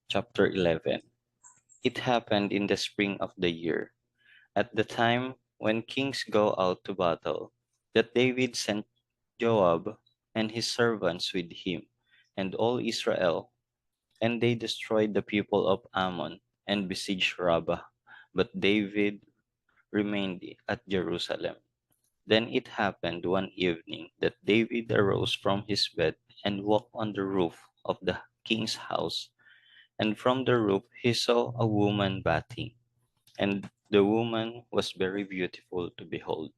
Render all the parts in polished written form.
Chapter 11. It happened in the spring of the year, at the time when kings go out to battle, that David sent Joab and his servants with him, and all Israel, and they destroyed the people of Ammon and besieged Rabbah. But David remained at Jerusalem. Then it happened one evening that David arose from his bed and walked on the roof of the king's house. And from the roof he saw a woman bathing, and the woman was very beautiful to behold.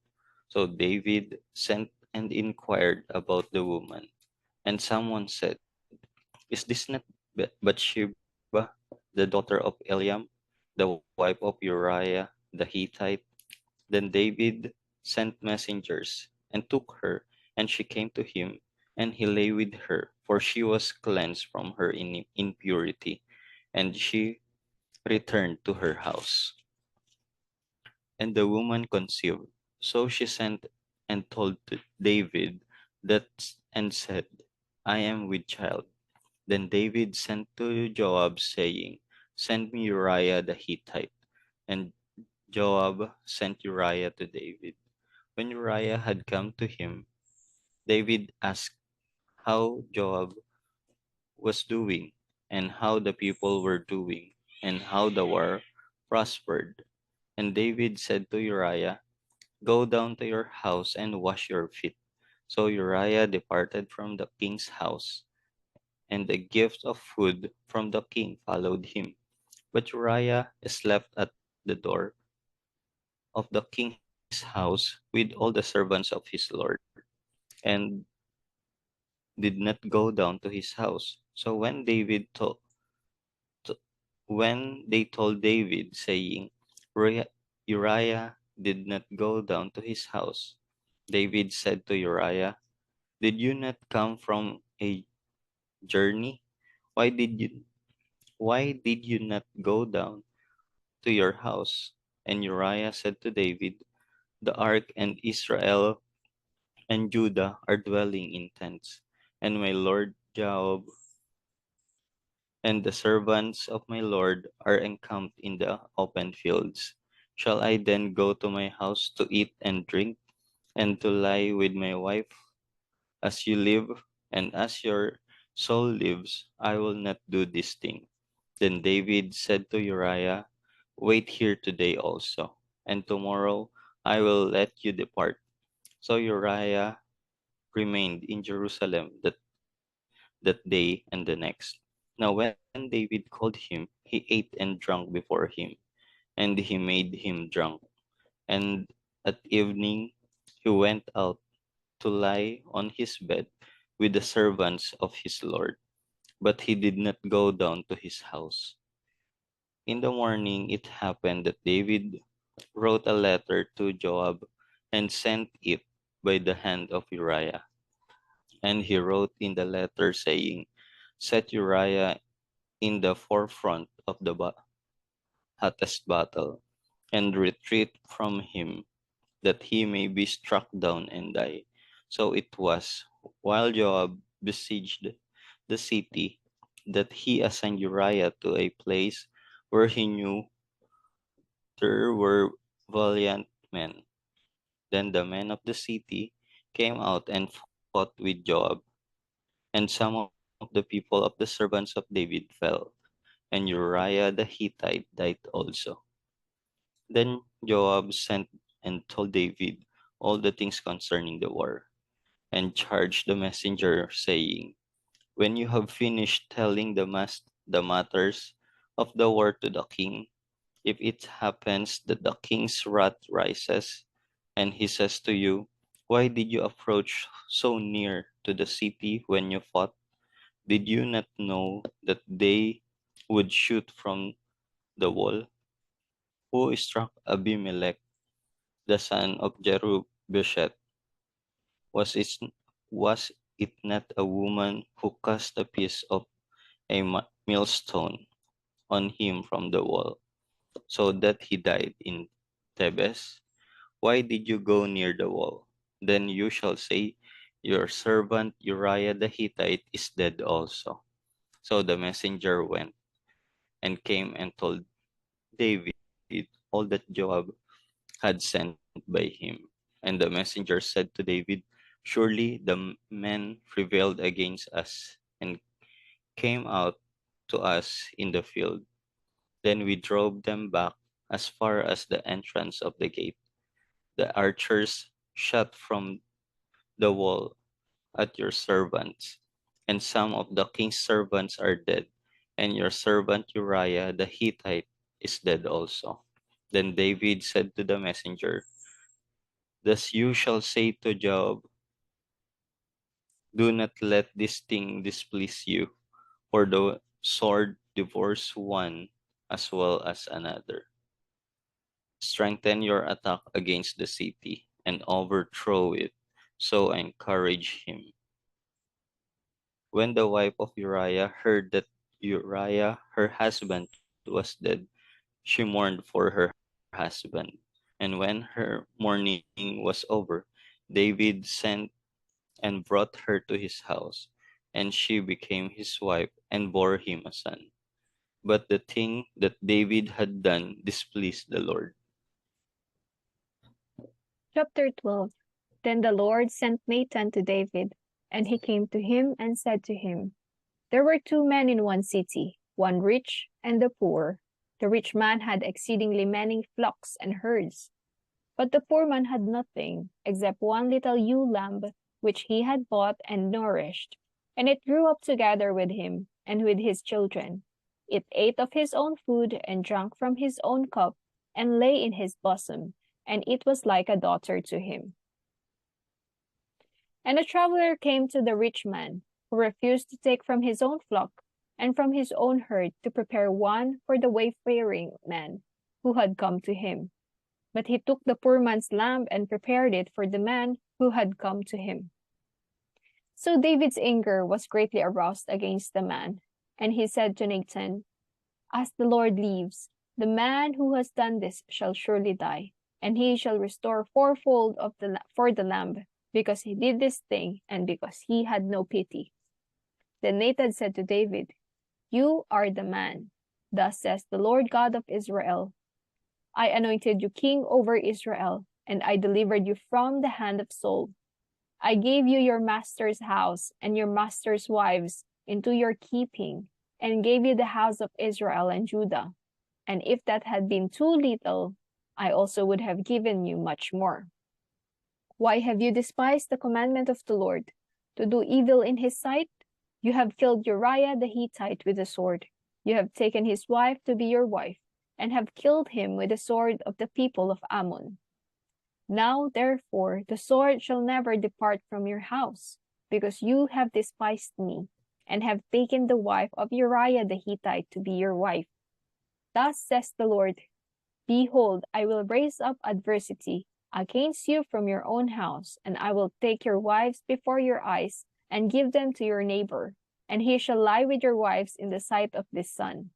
So David sent and inquired about the woman. And someone said, "Is this not Bathsheba, the daughter of Eliam, the wife of Uriah the Hittite?" Then David sent messengers and took her, and she came to him, and he lay with her, for she was cleansed from her impurity, and she returned to her house. And the woman conceived. So she sent and told to David that and said, "I am with child." Then David sent to Joab, saying, "Send me Uriah the Hittite." And Joab sent Uriah to David. When Uriah had come to him, David asked how Joab was doing, and how the people were doing, and how the war prospered. And David said to Uriah, "Go down to your house and wash your feet." So Uriah departed from the king's house, and the gift of food from the king followed him. But Uriah slept at the door of the king's house with all the servants of his lord, and did not go down to his house. So when they told David, saying, Uriah did not go down to his house, David said to Uriah, "Did you not come from a journey? Why did you why did you not go down to your house?" And Uriah said to David, "The ark and Israel and Judah are dwelling in tents, and my lord Joab and the servants of my lord are encamped in the open fields. Shall I then go to my house to eat and drink, and to lie with my wife? As you live, and as your soul lives, I will not do this thing." Then David said to Uriah, "Wait here today also, and tomorrow I will let you depart." So Uriah remained in Jerusalem that day and the next. Now when David called him, he ate and drank before him, and he made him drunk. And at evening he went out to lie on his bed with the servants of his lord, but he did not go down to his house. In the morning it happened that David wrote a letter to Joab and sent it by the hand of Uriah. And he wrote in the letter, saying, "Set Uriah in the forefront of the hottest battle, and retreat from him, that he may be struck down and die." So it was, while Joab besieged the city, that he assigned Uriah to a place where he knew there were valiant men. Then the men of the city came out and fought with Joab, and some of the people of the servants of David fell, and Uriah the Hittite died also. Then Joab sent and told David all the things concerning the war, and charged the messenger, saying, "When you have finished telling the matters of the war to the king, if it happens that the king's wrath rises, and he says to you, 'Why did you approach so near to the city when you fought? Did you not know that they would shoot from the wall?' Who struck Abimelech, the son of Jerubbaal? Was it, was it not a woman who cast a piece of a millstone on him from the wall, so that he died in Thebes? Why did you go near the wall? Then you shall say, 'Your servant Uriah the Hittite is dead also.'" So the messenger went, and came and told David all that Joab had sent by him. And the messenger said to David, "Surely the men prevailed against us and came out to us in the field. Then we drove them back as far as the entrance of the gate. The archers shot from the wall at your servants, and some of the king's servants are dead, and your servant Uriah the Hittite is dead also." Then David said to the messenger, "Thus you shall say to Joab, do not let this thing displease you, for the sword devours one as well as another. Strengthen your attack against the city and overthrow it." So encourage him. When the wife of Uriah heard that Uriah, her husband, was dead, she mourned for her husband. And when her mourning was over, David sent and brought her to his house, and she became his wife and bore him a son. But the thing that David had done displeased the Lord. Chapter 12. Then the Lord sent Nathan to David, and he came to him and said to him, There were two men in one city, one rich and the poor. The rich man had exceedingly many flocks and herds, but the poor man had nothing except one little ewe lamb which he had bought and nourished, and it grew up together with him and with his children. It ate of his own food and drank from his own cup and lay in his bosom, and it was like a daughter to him. And a traveler came to the rich man, who refused to take from his own flock and from his own herd to prepare one for the wayfaring man who had come to him. But he took the poor man's lamb and prepared it for the man who had come to him. So David's anger was greatly aroused against the man, and he said to Nathan, As the Lord lives, the man who has done this shall surely die, and he shall restore fourfold for the lamb, because he did this thing and because he had no pity. Then Nathan said to David, You are the man. Thus says the Lord God of Israel, I anointed you king over Israel, and I delivered you from the hand of Saul. I gave you your master's house and your master's wives into your keeping, and gave you the house of Israel and Judah. And if that had been too little, I also would have given you much more. Why have you despised the commandment of the Lord, to do evil in his sight? You have killed Uriah the Hittite with a sword. You have taken his wife to be your wife, and have killed him with the sword of the people of Ammon. Now, therefore, the sword shall never depart from your house, because you have despised me, and have taken the wife of Uriah the Hittite to be your wife. Thus says the Lord, Behold, I will raise up adversity against you from your own house, and I will take your wives before your eyes, and give them to your neighbor, and he shall lie with your wives in the sight of this sun.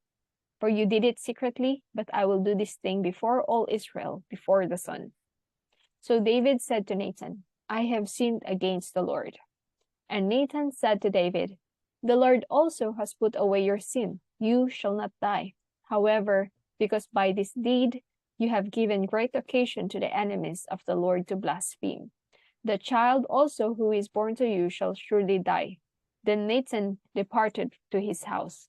For you did it secretly, but I will do this thing before all Israel, before the sun. So David said to Nathan, I have sinned against the Lord. And Nathan said to David, The Lord also has put away your sin. You shall not die. However, because by this deed you have given great occasion to the enemies of the Lord to blaspheme, the child also who is born to you shall surely die. Then Nathan departed to his house.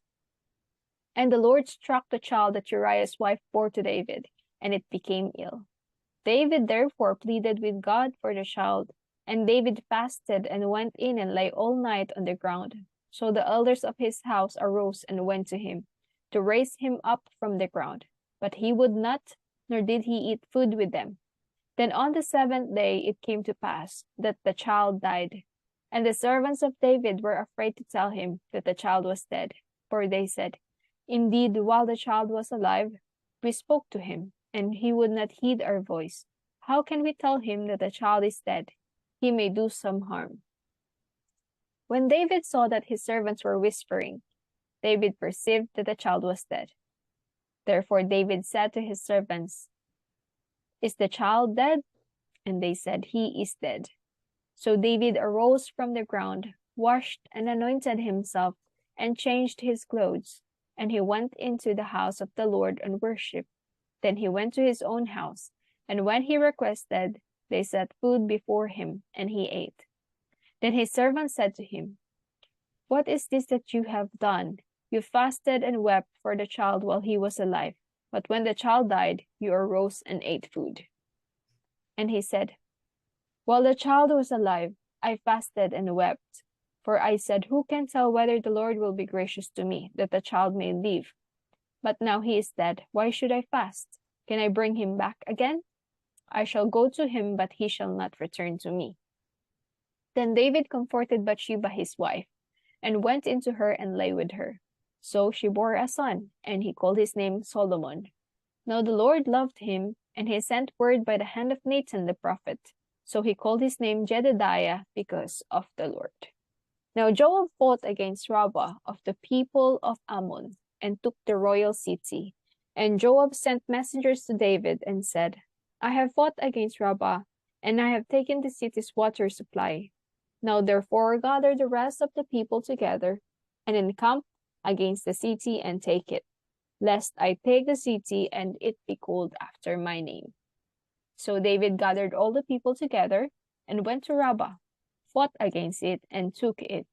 And the Lord struck the child that Uriah's wife bore to David, and it became ill. David therefore pleaded with God for the child, and David fasted and went in and lay all night on the ground. So the elders of his house arose and went to him, to raise him up from the ground. But he would not, nor did he eat food with them. Then on the seventh day it came to pass that the child died. And the servants of David were afraid to tell him that the child was dead. For they said, Indeed, while the child was alive, we spoke to him, and he would not heed our voice. How can we tell him that the child is dead? He may do some harm. When David saw that his servants were whispering, David perceived that the child was dead. Therefore David said to his servants, Is the child dead? And they said, He is dead. So David arose from the ground, washed and anointed himself, and changed his clothes. And he went into the house of the Lord and worshipped. Then he went to his own house, and when he requested, they set food before him, and he ate. Then his servant said to him, "What is this that you have done? You fasted and wept for the child while he was alive, but when the child died, you arose and ate food." And he said, "While the child was alive, I fasted and wept. For I said, who can tell whether the Lord will be gracious to me, that the child may live? But now he is dead. Why should I fast? Can I bring him back again? I shall go to him, but he shall not return to me." Then David comforted Bathsheba his wife, and went into her and lay with her. So she bore a son, and he called his name Solomon. Now the Lord loved him, and he sent word by the hand of Nathan the prophet. So he called his name Jedediah, because of the Lord. Now Joab fought against Rabbah of the people of Ammon, and took the royal city. And Joab sent messengers to David, and said, "I have fought against Rabbah, and I have taken the city's water supply. Now therefore gather the rest of the people together, and encamp against the city, and take it, lest I take the city, and it be called after my name." So David gathered all the people together, and went to Rabbah, fought against it, and took it.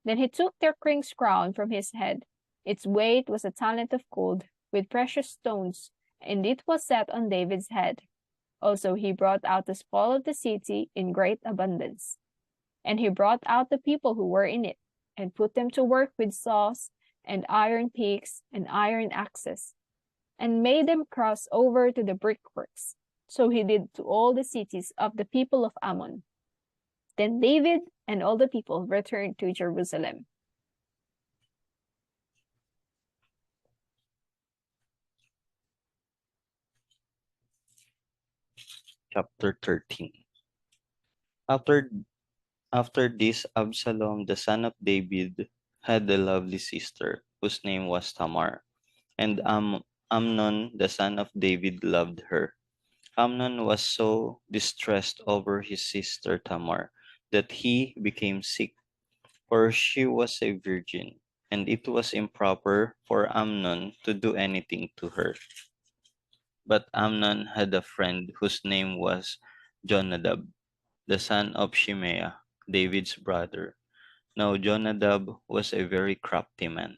Then he took the king's crown from his head. Its weight was a talent of gold, with precious stones, and it was set on David's head. Also he brought out the spoil of the city in great abundance. And he brought out the people who were in it, and put them to work with saws, and iron picks, and iron axes, and made them cross over to the brickworks. So he did to all the cities of the people of Ammon. Then David and all the people returned to Jerusalem. Chapter 13. After After this, Absalom, the son of David, had a lovely sister, whose name was Tamar, and Amnon, the son of David, loved her. Amnon was so distressed over his sister Tamar that he became sick, for she was a virgin, and it was improper for Amnon to do anything to her. But Amnon had a friend whose name was Jonadab, the son of Shimeah, David's brother. Now Jonadab was a very crafty man,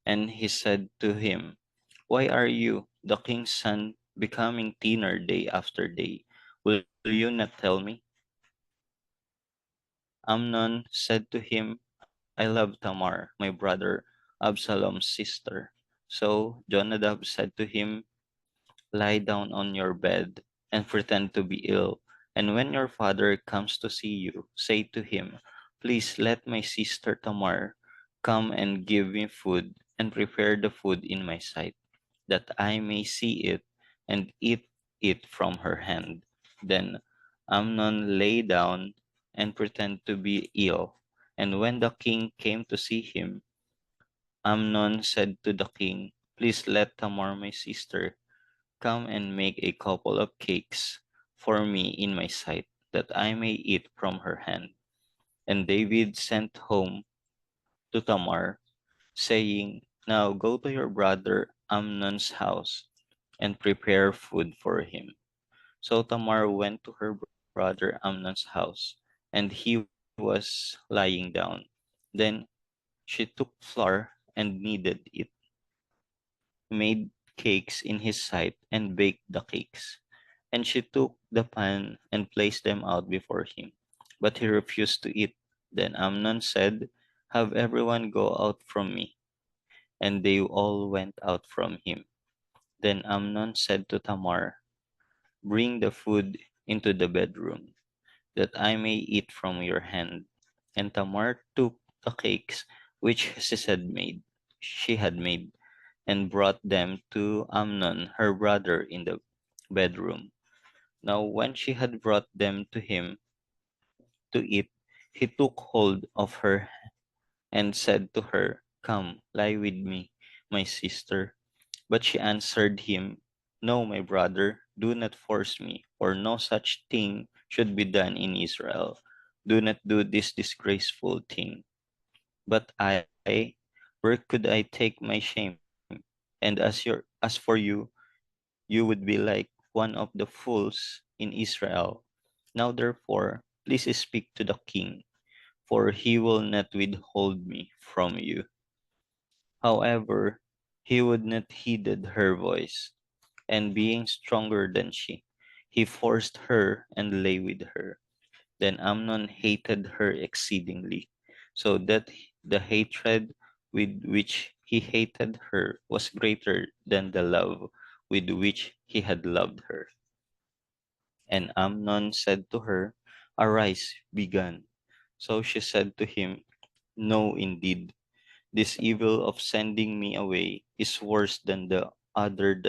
and he said to him, "Why are you, the king's son, becoming thinner day after day? Will you not tell me?" Amnon said to him, "I love Tamar, my brother Absalom's sister." So Jonadab said to him, "Lie down on your bed and pretend to be ill. And when your father comes to see you, say to him, 'Please let my sister Tamar come and give me food and prepare the food in my sight, that I may see it and eat it from her hand.'" Then Amnon lay down and pretended to be ill. And when the king came to see him, Amnon said to the king, "Please let Tamar, my sister, come and make a couple of cakes for me in my sight, that I may eat from her hand." And David sent home to Tamar, saying, "Now go to your brother Amnon's house and prepare food for him." So Tamar went to her brother Amnon's house, and he was lying down. Then she took flour and kneaded it, made cakes in his sight, and baked the cakes. And she took the pan and placed them out before him. But he refused to eat. Then Amnon said, "Have everyone go out from me." And they all went out from him. Then Amnon said to Tamar, "Bring the food into the bedroom, that I may eat from your hand." And Tamar took the cakes which she had made, and brought them to Amnon her brother in the bedroom. Now when she had brought them to him to eat, he took hold of her and said to her, "Come, lie with me, my sister." But she answered him, "No, my brother, do not force me, for no such thing should be done in Israel. Do not do this disgraceful thing. But I, where could I take my shame? And as for you, you would be like one of the fools in Israel. Now therefore, please speak to the king, for he will not withhold me from you. However, he would not heeded her voice, and being stronger than she, he forced her and lay with her. Then Amnon hated her exceedingly, so that the hatred with which he hated her was greater than the love with which he had loved her. And Amnon said to her, Arise, begone. So she said to him, No, indeed, this evil of sending me away is worse than the other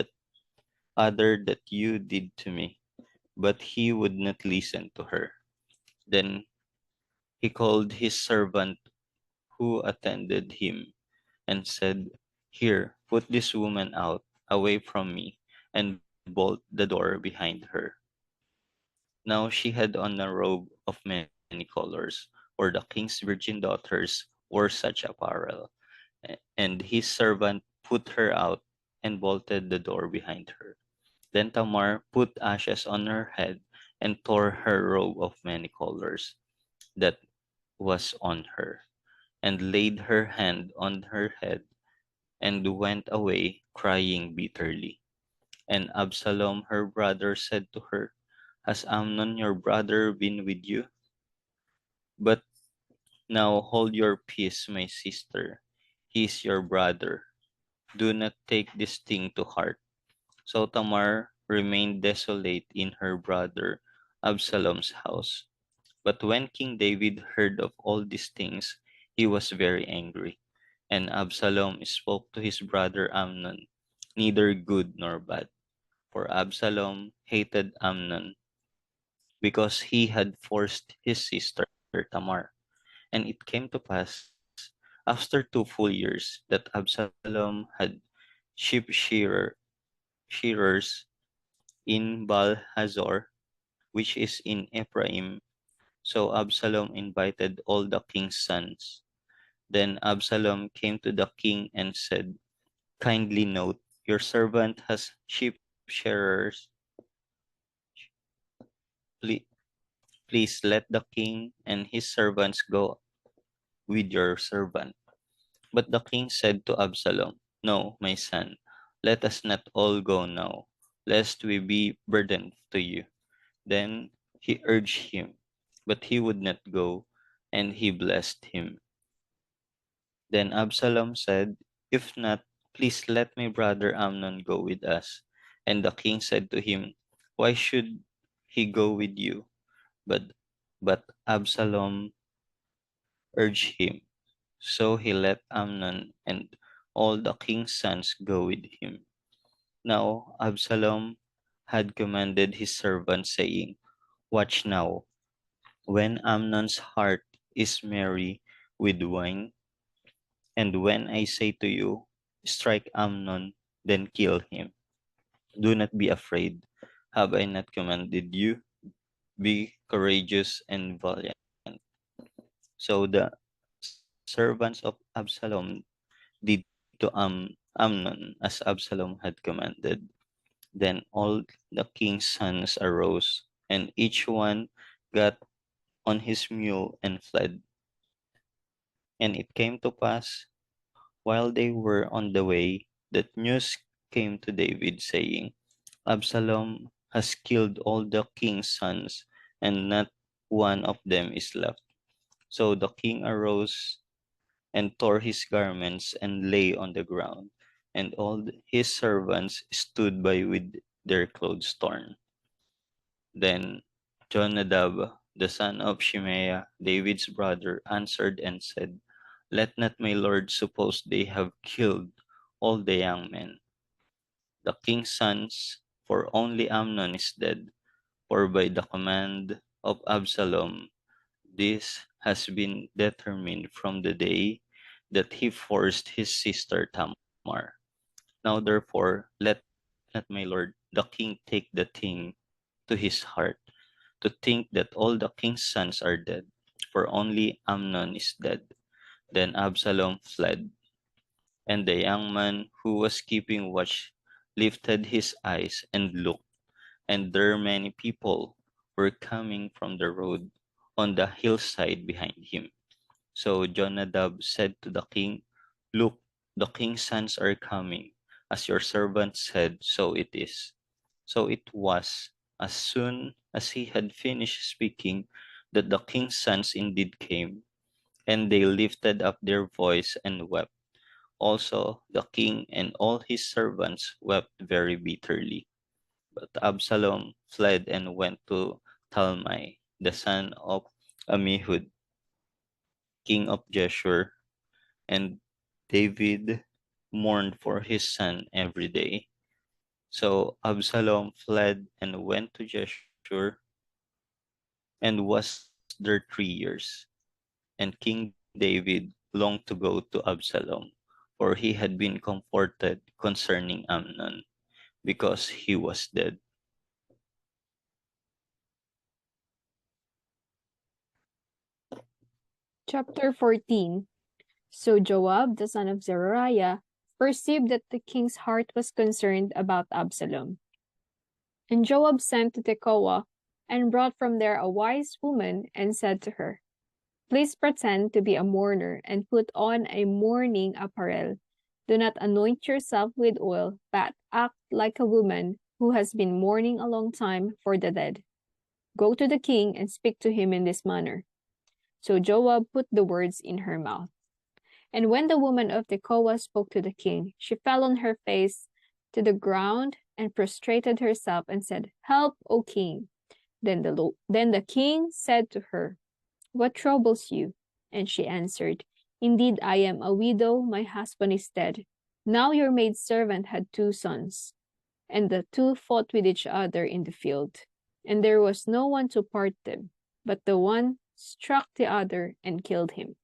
that you did to me. But he would not listen to her. Then he called his servant who attended him and said, Here, put this woman out, away from me, and bolt the door behind her. Now she had on a robe of many colors, for the king's virgin daughters wore such apparel. And his servant put her out and bolted the door behind her. Then Tamar put ashes on her head and tore her robe of many colors that was on her, and laid her hand on her head, and went away crying bitterly. And Absalom her brother said to her, Has Amnon your brother been with you? But now hold your peace, my sister. He is your brother. Do not take this thing to heart. So Tamar remained desolate in her brother Absalom's house. But when King David heard of all these things, he was very angry. And Absalom spoke to his brother Amnon, neither good nor bad. For Absalom hated Amnon because he had forced his sister Tamar. And it came to pass, after 2 full years, that Absalom had sheep shearers in Baal Hazor, which is in Ephraim. So Absalom invited all the king's sons. Then Absalom came to the king and said, Kindly note, your servant has sheep shearers. Please, please let the king and his servants go with your servant. But the king said to Absalom, No, my son, let us not all go now, lest we be burdened to you. Then he urged him, but he would not go, and he blessed him. Then Absalom said, If not, please let my brother Amnon go with us. And the king said to him, Why should he go with you? But Absalom urged him. So he let Amnon and all the king's sons go with him. Now Absalom had commanded his servants, saying, Watch now, when Amnon's heart is merry with wine, and when I say to you, Strike Amnon, then kill him. Do not be afraid. Have I not commanded you? Be courageous and valiant. So the servants of Absalom did to Amnon as Absalom had commanded. Then all the king's sons arose, and each one got on his mule and fled. And it came to pass, while they were on the way, that news came to David, saying, Absalom has killed all the king's sons, and not one of them is left. So the king arose and tore his garments and lay on the ground, and all his servants stood by with their clothes torn. Then Jonadab, the son of Shimeah, David's brother, answered and said, Let not my lord suppose they have killed all the young men, the king's sons, for only Amnon is dead. For by the command of Absalom, this has been determined from the day that he forced his sister Tamar. Now therefore, let not my lord the king take the thing to his heart, to think that all the king's sons are dead, for only Amnon is dead. Then Absalom fled. And the young man who was keeping watch lifted his eyes and looked, and there many people were coming from the road on the hillside behind him. So Jonadab said to the king, "Look, the king's sons are coming. As your servant said, so it is." So it was, as soon as he had finished speaking, that the king's sons indeed came, and they lifted up their voice and wept. Also the king and all his servants wept very bitterly. But Absalom fled and went to Talmai, the son of Ammihud, king of Geshur, and David mourned for his son every day. So Absalom fled and went to Geshur and was there 3 years. And King David longed to go to Absalom, for he had been comforted concerning Amnon, because he was dead. Chapter 14. So Joab, the son of Zeruiah, perceived that the king's heart was concerned about Absalom. And Joab sent to Tekoa and brought from there a wise woman and said to her, "Please pretend to be a mourner and put on a mourning apparel. Do not anoint yourself with oil, but act like a woman who has been mourning a long time for the dead. Go to the king and speak to him in this manner." So Joab put the words in her mouth. And when the woman of Tekoa spoke to the king, she fell on her face to the ground and prostrated herself and said, "Help, O king." Then the king said to her, "What troubles you?" And she answered, "Indeed, I am a widow. My husband is dead. Now your maidservant had 2 sons, and the two fought with each other in the field. And there was no one to part them, but the one struck the other and killed him.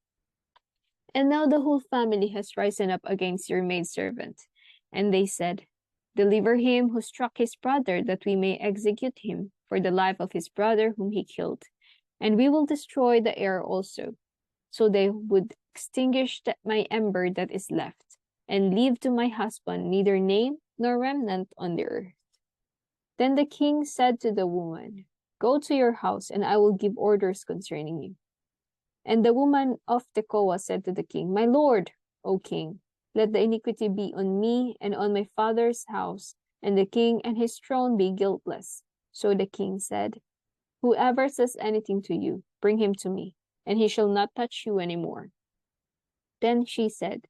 And now the whole family has risen up against your maidservant." And they said, "Deliver him who struck his brother, that we may execute him for the life of his brother whom he killed. And we will destroy the heir also." So they would extinguish my ember that is left, and leave to my husband neither name nor remnant on the earth. Then the king said to the woman, "Go to your house, and I will give orders concerning you." And the woman of Tekoa said to the king, "My lord, O king, let the iniquity be on me and on my father's house, and the king and his throne be guiltless." So the king said, "Whoever says anything to you, bring him to me, and he shall not touch you any more." Then she said,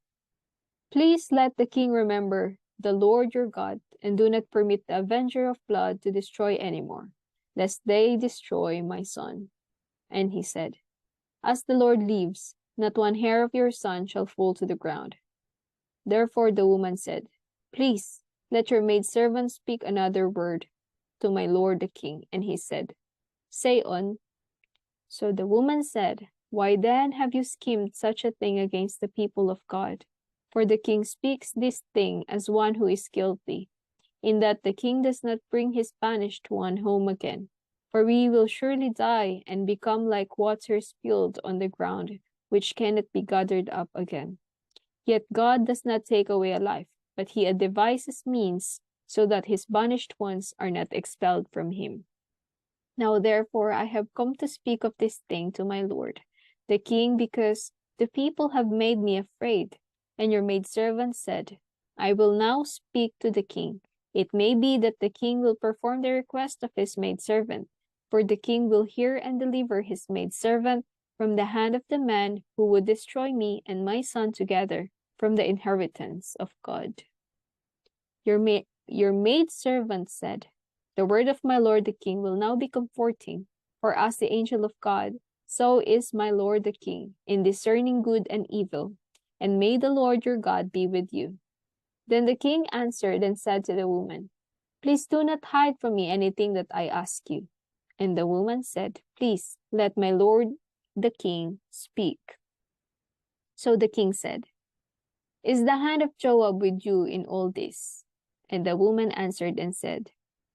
"Please let the king remember the Lord your God, and do not permit the avenger of blood to destroy any more, lest they destroy my son." And he said, "As the Lord lives, not one hair of your son shall fall to the ground." Therefore the woman said, "Please, let your maidservant speak another word to my lord the king." And he said, "Say on." So the woman said, "Why then have you schemed such a thing against the people of God? For the king speaks this thing as one who is guilty, in that the king does not bring his banished one home again. For we will surely die and become like water spilled on the ground, which cannot be gathered up again. Yet God does not take away a life, but he devises means so that his banished ones are not expelled from him. Now therefore I have come to speak of this thing to my lord, the king, because the people have made me afraid." And your maidservant said, "I will now speak to the king. It may be that the king will perform the request of his maidservant, for the king will hear and deliver his maidservant from the hand of the man who would destroy me and my son together from the inheritance of God." Your maidservant said, "The word of my lord the king will now be comforting, for as the angel of God, so is my lord the king, in discerning good and evil. And may the Lord your God be with you." Then the king answered and said to the woman, "Please do not hide from me anything that I ask you." And the woman said, "Please let my lord the king speak." So the king said, "Is the hand of Joab with you in all this?" And the woman answered and said,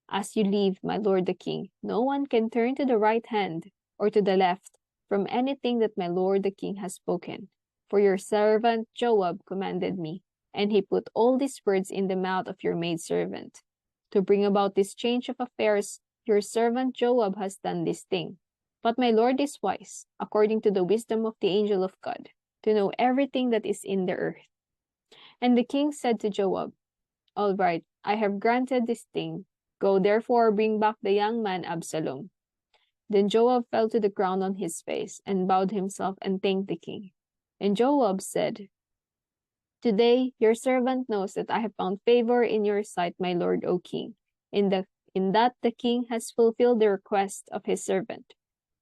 "As you live, my lord the king, no one can turn to the right hand or to the left from anything that my lord the king has spoken. For your servant Joab commanded me, And he put all these words in the mouth of your maidservant. To bring about this change of affairs, your servant Joab has done this thing. But my lord is wise, according to the wisdom of the angel of God, to know everything that is in the earth. And the king said to Joab, all right, I have granted this thing. Go therefore, bring back the young man Absalom. Then Joab fell to the ground on his face and bowed himself and thanked the king. And Joab said, today your servant knows that I have found favor in your sight, my lord, O king, in that the king has fulfilled the request of his servant.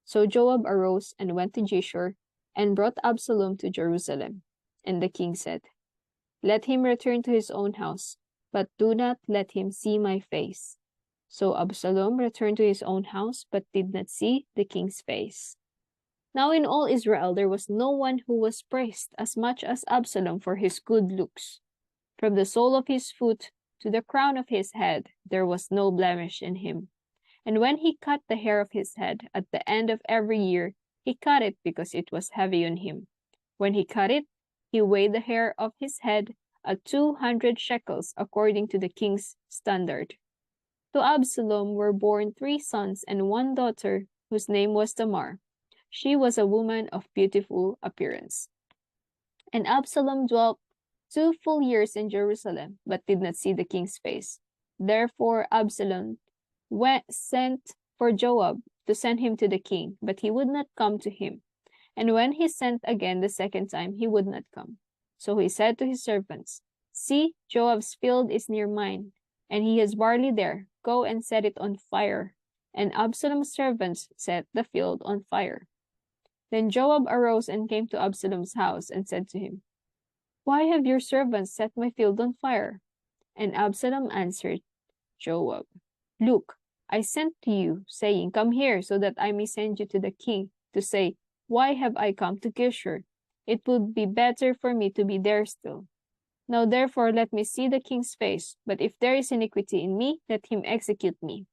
So Joab arose and went to Jeshurun and brought Absalom to Jerusalem. And the king said, let him return to his own house, but do not let him see my face. So Absalom returned to his own house, but did not see the king's face. Now in all Israel there was no one who was praised as much as Absalom for his good looks. From the sole of his foot to the crown of his head there was no blemish in him. And when he cut the hair of his head at the end of every year, he cut it because it was heavy on him. When he cut it, he weighed the hair of his head at 200 shekels according to the king's standard. To Absalom were born 3 sons and 1 daughter, whose name was Tamar. She was a woman of beautiful appearance. And Absalom dwelt 2 full years in Jerusalem, but did not see the king's face. Therefore Absalom sent for Joab to send him to the king, but he would not come to him. And when he sent again the second time, he would not come. So he said to his servants, see, Joab's field is near mine, and he has barley there. Go and set it on fire. And Absalom's servants set the field on fire. Then Joab arose and came to Absalom's house and said to him, why have your servants set my field on fire? And Absalom answered Joab, look, I sent to you, saying, come here, so that I may send you to the king, to say, why have I come to Geshur? It would be better for me to be there still. Now therefore let me see the king's face, but if there is iniquity in me, let him execute me.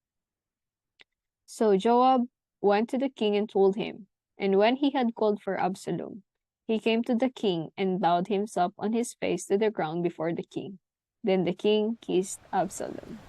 So Joab went to the king and told him, and when he had called for Absalom, he came to the king and bowed himself on his face to the ground before the king. Then the king kissed Absalom.